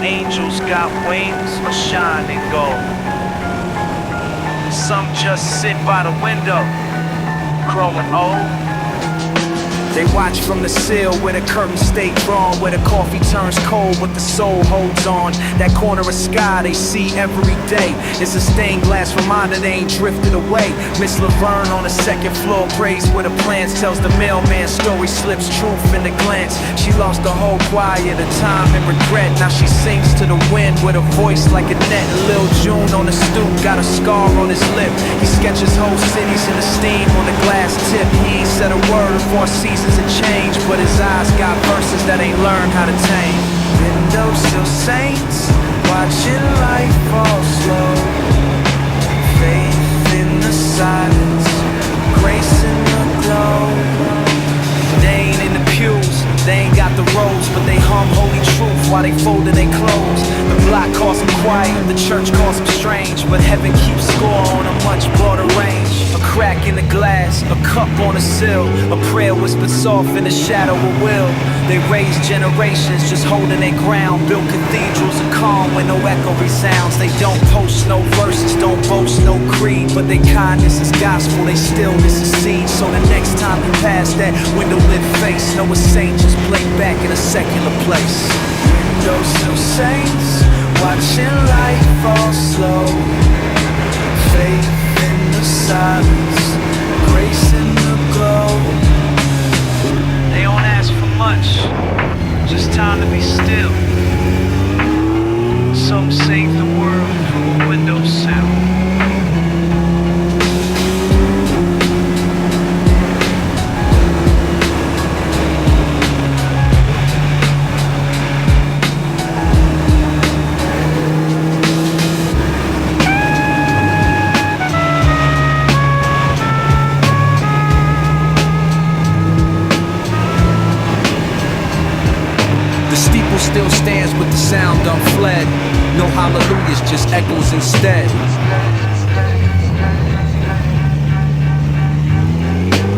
angels got wings or shine in gold. Some just sit by the window, growing old. They watch from the sill where the curtains stay drawn, where the coffee turns cold but the soul holds on. That corner of sky they see every day. It's a stained glass reminder they ain't drifted away. Miss Laverne on the second floor prays where the plans, tells the mailman story, slips truth in the glance. She lost the whole choir, the time and regret. Now she sings to the wind with a voice like a net. Lil June on the stoop got a scar on his lip. He sketches whole cities in the steam on the glass tip. He ain't said a word before seasons and change, but his eyes got verses that ain't learned how to tame. Windows still saints, watching life fall slow. Faith in the silence, grace in the glow. They ain't in the pews, they ain't got the robes, but they hum holy truth while they folded their clothes. The block calls them quiet, the church calls them strange, but heaven keeps score on a much broader range. A crack in the glass, a cup on a sill, a prayer whispered soft in the shadow of will. They raised generations just holding their ground, built cathedrals of calm where no echo resounds. They don't post no verses, don't boast no creed, but their kindness is gospel, they stillness is seed. So the next time you pass that window-lit face, know a saint just blink back in a secular place. Windows still saints, watching life fall slow. Faith in the silence, grace in the glow. They don't ask for much, just time to be still. Some save the world from a windowsill. Still stands with the sound unfled. No hallelujahs, just echoes instead.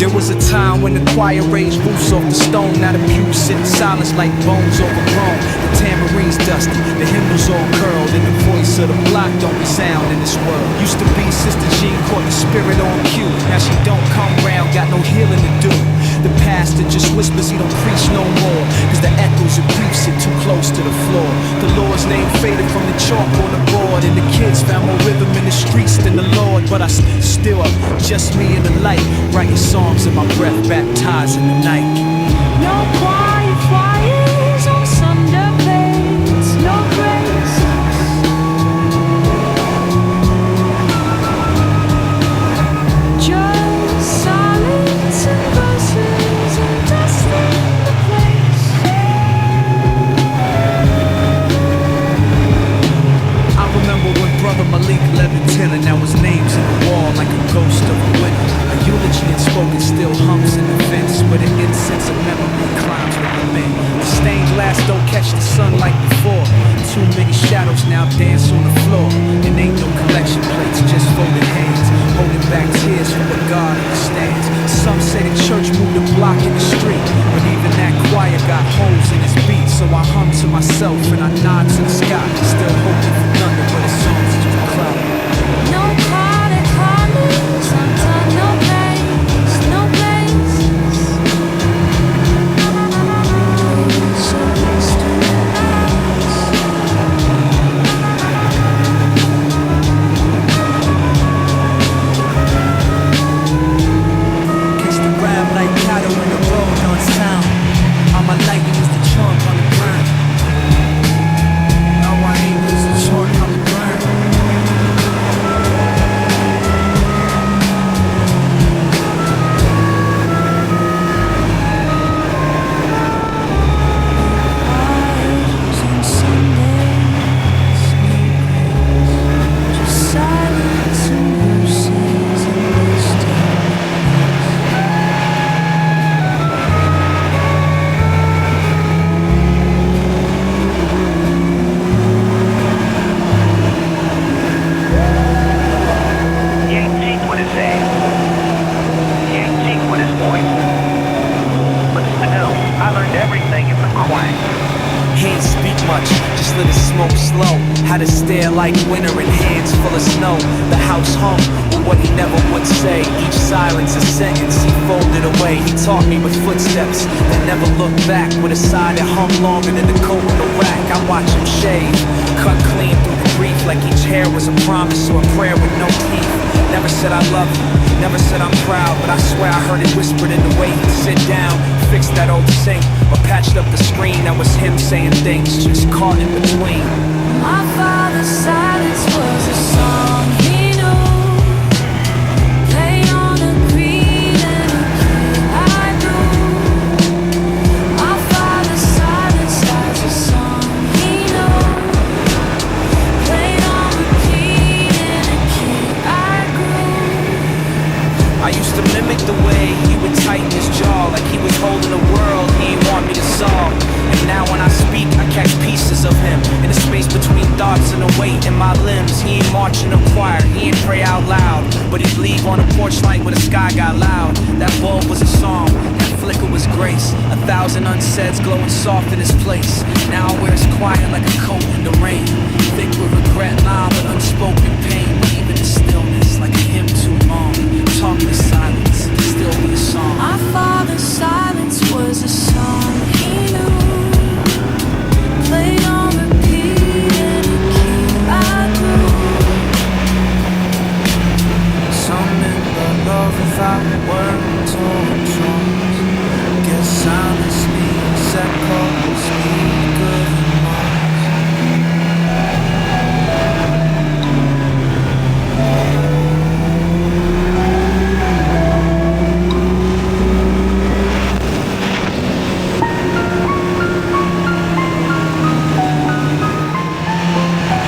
There was a time when the choir raised roofs off the stone. Now the pews sit in silence like bones overgrown. The tamarines dusty, the hymnals all curled, and the voice of the block don't resound in this world. Used to be Sister Jean caught the spirit on cue. Now she don't come round, got no healing to do. The pastor just whispers he don't preach no more, cause the echoes of grief sit too close to the floor. The Lord's name faded from the chalk on the board, and the kids found more rhythm in the streets than the Lord. But I still up, just me and the light, writing songs in my breath, baptized in the night. No quiet fires on Sunday plates, no grace. Just silence and verses and dust in the place. I remember when Brother Malik led the tent, and there was names in the wall like a ghost of a winner. A eulogy unspoken still hums in the fence, where the incense of memory climbs with the men. The stained glass don't catch the sun like before. Too many shadows now dance on the floor, and ain't no collection plates, just folded hands, holding back tears from what God understands. Some say the church moved a block in the street, but even that choir got holes in its beat. So I hum to myself and I nod to the sky, still hoping for thunder, but it sounds just a cloud. No party colors, sometimes no place, no place. So Kiss the grab like cattle in the road on sound. All my life it was the chalk on the ground. All I ain't was the chalk on the ground. fires on Sundays, no grace. Just silence and verses and wisdom. He ain't cheap with his ass. He ain't cheap with his voice. But still, I learned everything in the quiet. He ain't speak much, just let it smoke smoke slow. Had to stare like winter and hands full of snow. The house hung with what he never would say. Each silence a sentence he folded away. He taught me with footsteps that never looked back, with a side that hung longer than the coat on the rack. I watch him shave, cut clean through the grief, like each hair was a promise or a prayer with no teeth. Never said I love you, never said I'm proud, but I swear I heard it whispered in the way he'd sit down, fixed that old sink, or patched up the screen. That was him saying things, just caught in between. My father's silence was a song he knew, played on a green and a key I knew. My father's silence was a song he knew, played on repeat and a key I grew. I used to mimic the way he would tighten his jaw, like he was holding a world he didn't want me to solve. And now when I speak, I catch pieces of him in the space between thoughts and the weight in my limbs. He ain't marching a choir, he ain't pray out loud, but he'd leave on a porch light when the sky got loud. That bulb was a song, that flicker was grace. 1,000 unsaids glowing soft in his place. Now I wear his quiet like a coat in the rain, thick with regret, loud but unspoken pain. But even in stillness, like a hymn too long, talking in silence, still be a song. My father's silence was a song he knew, played on repeat and a key I grew. Some in the love without words or songs. Guess silence means echoes, speak good and wrong.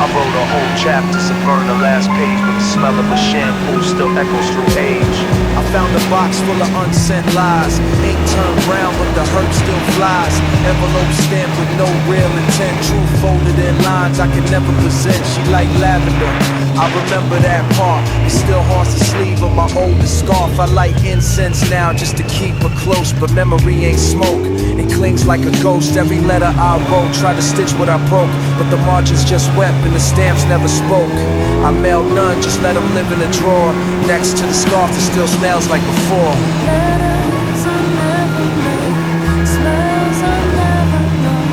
I wrote a whole chapter, subverting the last page, but the smell of a shampoo still echoes through age. I found a box full of unsent lies. Ink turned brown, but the hurt still flies. Envelope stamped with no real intent. Truth folded in lines I could never present. She like lavender, I remember that part. It still haunts the sleeve of my oldest scarf. I light incense now just to keep her close, but memory ain't smoke. It clings like a ghost. Every letter I wrote, tried to stitch what I broke, but the margins just wept and the stamps never spoke. I mailed none, just let them live in a drawer next to the scarf that still smells like before. Letters I never made, smells I never know,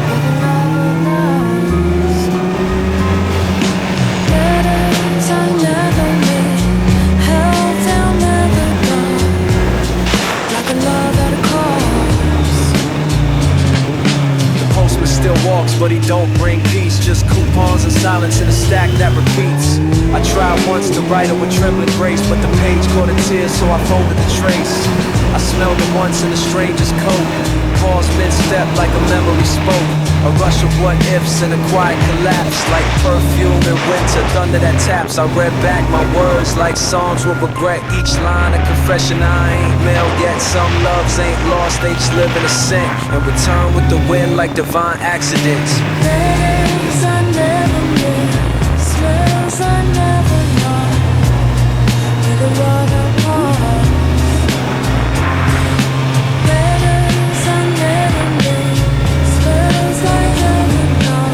but never knows. Letters I never made, held down, never done, like a love at a cost. The postman still walks, but he don't bring peace. Just coupons and silence in a stack that repeats. I tried once to write it with trembling grace, but the page caught in tears, so I folded the trace. I smelled it once in a stranger's coat, paused mid-step like a memory spoke. A rush of what-ifs and a quiet collapse, like perfume in winter, thunder that taps. I read back my words like songs with regret. Each line a confession I ain't mailed yet. Some loves ain't lost, they just live in a scent and return with the wind like divine accidents. Letters I never made, smells I never know, with a love apart. Letters I never made, smells I never know,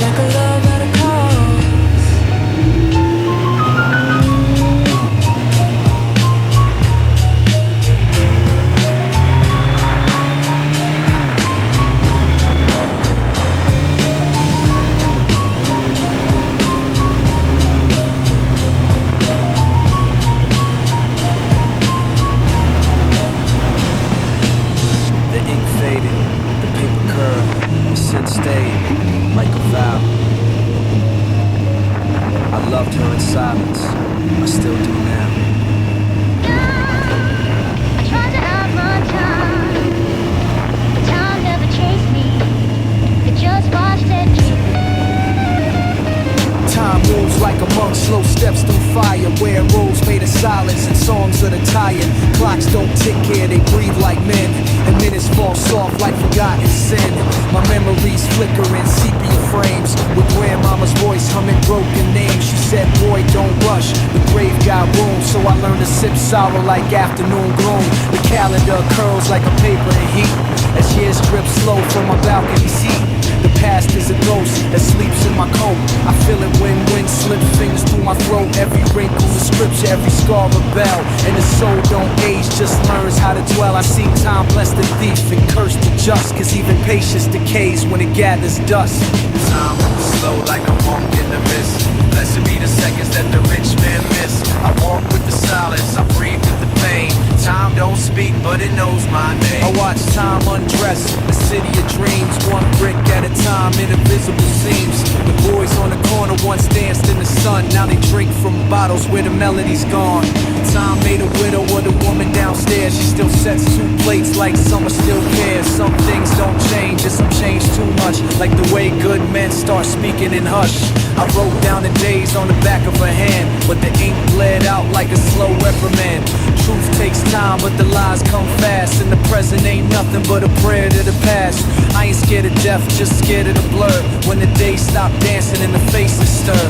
like a love at a cost. The ink faded, the paper curved, the scent stayed, like a vow. I loved her in silence, I still do now. I tried to outrun time, but time never chased me. It just watched and Time moves like a monk, slow steps through fire. Where roads made of silence and songs that are tired. Clocks don't tick here, they breathe like men, and minutes fall soft like forgotten sin. My memories flickering, sepia frames, with grandmama's voice humming broken names. She said, boy, don't rush, the grave got room. So I learned to sip sorrow like afternoon gloom. The calendar curls like a paper in heat, as years drip slow from my balcony seat. The past is a ghost that sleeps in my coat. I feel it when wind slips fingers through my throat. Every wrinkle is scripture, every scar rebel. And the soul don't age, just learns how to dwell. I see time bless the thief and curse the just, cause even patience decays when it gathers dust. Time moves slow like a walk in the mist. Blessed be the seconds that the rich man miss. I walk with the silence, I breathe with the pain. Time don't speak, but it knows my name. I watch time undress, the city of dreams. One brick at a time in invisible seams. The boys on the corner once danced in the sun. Now they drink from bottles where the melody's gone. Time made a widow of the woman downstairs. She still sets 2 plates like summer still cares. Some things don't change, and some change too much. Like the way good men start speaking in hush. I wrote down the days on the back of her hand, but the ink bled out like a slow reprimand. Truth takes time, but the lies come fast. And the present ain't nothing but a prayer to the past. I ain't scared of death, just scared of the blur. When the days stop dancing and the faces stir.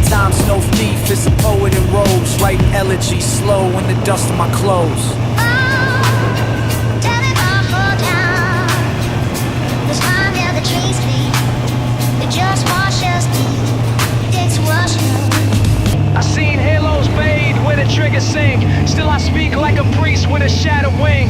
Time's no thief, it's a poet in robes, writing elegies slow in the dust of my clothes. Just watch us be, it's rushing. I seen halos fade where the triggers sink. Still I speak like a priest with a shattered wing.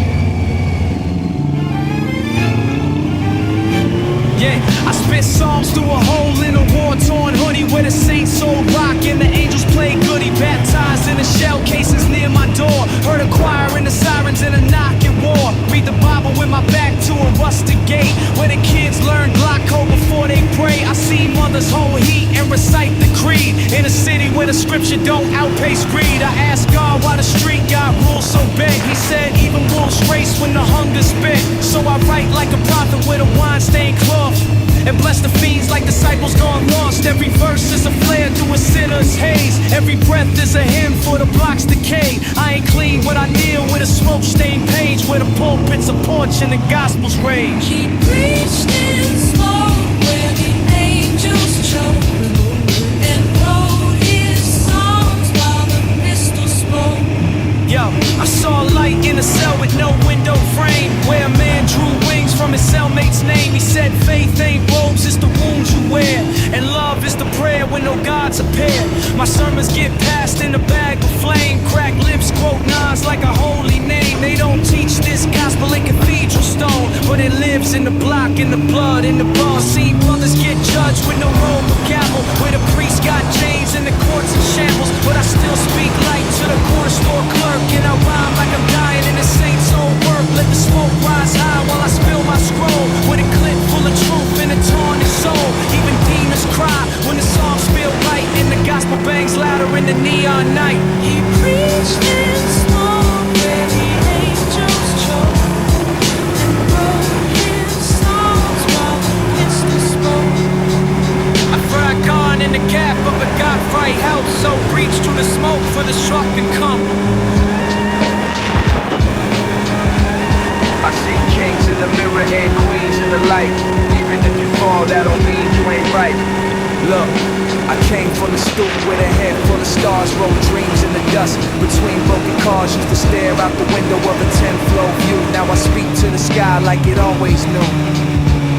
Yeah, I spit songs through a hole in a war-torn hoodie where the saints sold rock and the angels played goody. Baptized in the shell cases near my door. Heard a choir and the sirens and a knock at war. Read the Bible with my back to a rusted gate where the kids learn Glauco before they pray. I see mothers hold heat and recite the creed in a city where the scripture don't outpace greed. I asked God why the street got rules so big. He said even wolves race when the hunger spit. So I write like a prophet with a wine-stained cloth and bless the fiends like disciples gone lost. Every verse is a flare through a sinner's haze. Every breath is a hymn for the block's decay. I ain't clean when I kneel with a smoke-stained page where the pulpit's a porch and the gospel's rage. He preached in smoke where the angels choke and wrote his songs while the pistol spoke. Yo, I saw a light in a cell with no window frame where a man drew wings from his cellmate's name. He said faith ain't robes, it's the wounds you wear, and love is the prayer when no gods appear. My sermons get passed in a bag of flame. Cracked lips quote Nas like a holy name. They don't teach this gospel in cathedral stone, but it lives in the block, in the blood, in the bone. See brothers get judged with no robe or gavel, where the priest got chains and the courts in shambles. But I still speak light to the corner store clerk, and I rhyme like I'm dying in the saints' own work. Let the smoke rise high while I spill my scroll with a clip full of truth and a taunted soul. Even demons cry when the songs feel right and the gospel bangs louder in the neon night. He preached in smoke where the angels choke and wrote his songs while the pistol spoke. I fried corn in the gap of a God-fright house, so reach through the smoke for the struck and come. I see kings in the mirror and queens in the light. Even if you fall, that don't mean you ain't right. Look, I came from the stoop with a head full of stars, wrote dreams in the dust between broken cars. Used to stare out the window of a 10th-floor view. Now I speak to the sky like it always knew.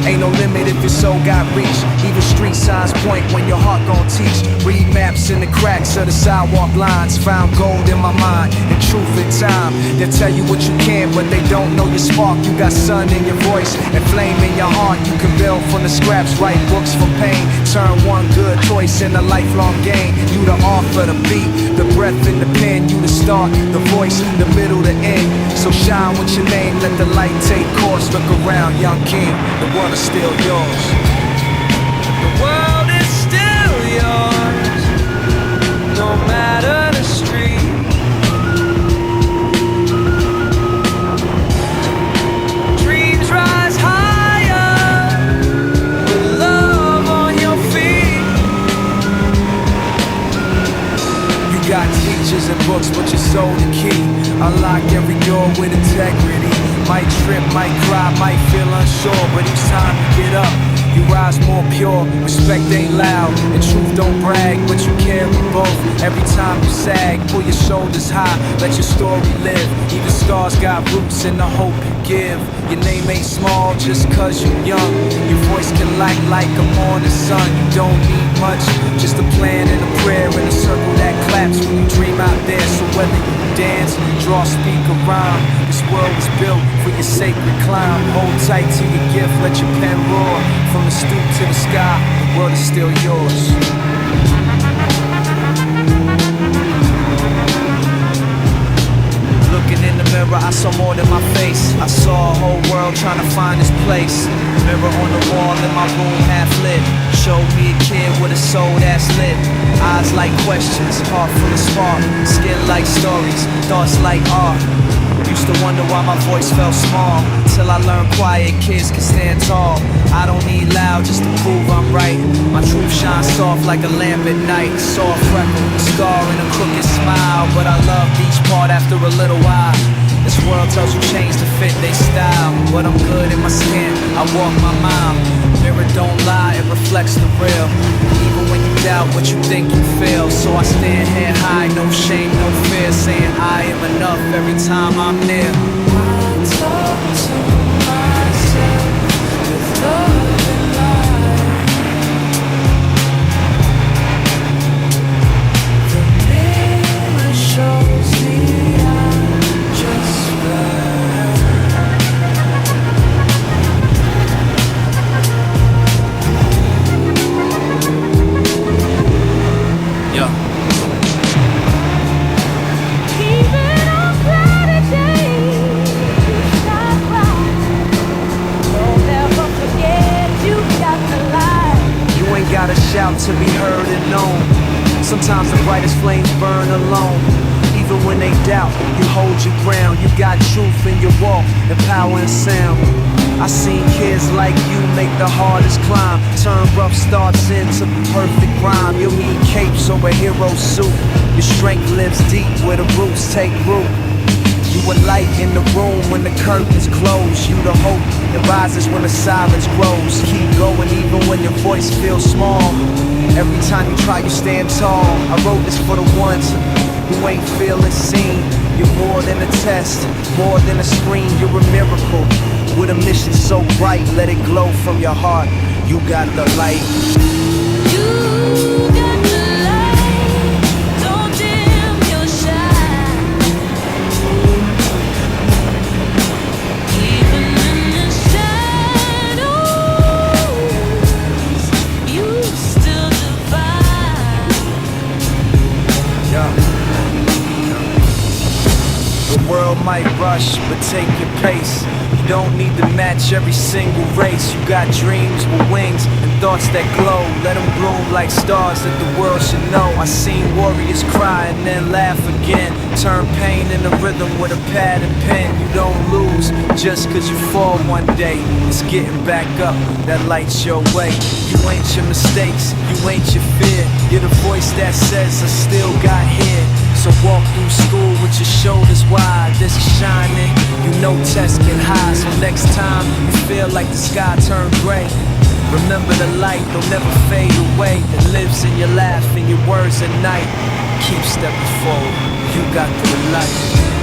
Ain't no limit if your soul got reach. Even street signs point when your heart gon' teach. Read maps in the cracks of the sidewalk lines. Found gold in my mind and truth in time. They'll tell you what you can, but they don't know your spark. You got sun in your voice and flame in your heart. You can build from the scraps, write books from pain. Turn one good choice in a lifelong game. You the author, the beat, the breath in the pen. You the start, the voice, the middle, the end. So shine with your name, let the light take course. Look around, young king, the world is still yours. The world is still yours, no matter the street. Dreams rise higher with love on your feet. You got teachers and books, but your soul the key. Unlock every door with integrity. Might trip, might cry, might feel unsure, but each time you get up, you rise more pure. Respect ain't loud, and truth don't brag, but you carry both. Every time you sag, pull your shoulders high, let your story live. Even scars got roots in the hope give. Your name ain't small just cause you're young. Your voice can light like a morning sun. You don't need much, just a plan and a prayer and a circle that claps when you dream out there. So whether you dance, draw, speak, or rhyme, this world was built for your sacred climb. Hold tight to your gift, let your pen roar. From the stoop to the sky, the world is still yours. Looking in the mirror, I saw more than my face. I saw a whole world trying to find its place. Mirror on the wall in my room half lit. Showed me a kid with a soul that's lit. Eyes like questions, heart full of spark. Skin like stories, thoughts like art. Used to wonder why my voice felt small, till I learned quiet kids can stand tall. I don't need loud just to prove I'm right. My truth shines soft like a lamp at night. Soft freckle, a scar and a crooked smile, but I loved each part after a little while. This world tells you change to fit they style, but I'm good in my skin, I walk my mile. Mirror don't lie, it reflects the real. Even when you doubt what you think you feel. So I stand head high, no shame, no fear, saying I am enough every time I'm near. I talk to myself with love and light. The mirror shows me I'm just right. Yeah. Even on cloudy days, you shine bright. Don't ever forget you got the light. You ain't gotta shout to be heard and known. Sometimes the brightest flames burn alone. Even when they doubt, you hold your ground. You got truth in your walk and power and sound. I seen kids like you make the hardest climb, turn rough starts into perfect rhyme. You'll need capes or a hero suit. Your strength lives deep where the roots take root. You a light in the room when the curtains close. You the hope that rises when the silence grows. Keep going even when your voice feels small. Every time you try, you stand tall. I wrote this for the ones who ain't feeling seen. You're more than a test, more than a screen. You're a miracle with a mission so bright. Let it glow from your heart. You got the light. You got the light. Don't dim your shine. Even in the shadows, you still divine. Yeah. The world might rush, but take your pace. You don't need to match every single race. You got dreams with wings and thoughts that glow. Let them bloom like stars that the world should know. I seen warriors cry and then laugh again. Turn pain into rhythm with a pad and pen. You don't lose just cause you fall one day. It's getting back up that lights your way. You ain't your mistakes, you ain't your fear. You're the voice that says I still got here. So walk through school with your shoulders wide. This is shining, you know tests can hide. So next time you feel like the sky turned gray, remember the light, don't never fade away. It lives in your laugh and your words at night. Keep stepping forward, you got the light.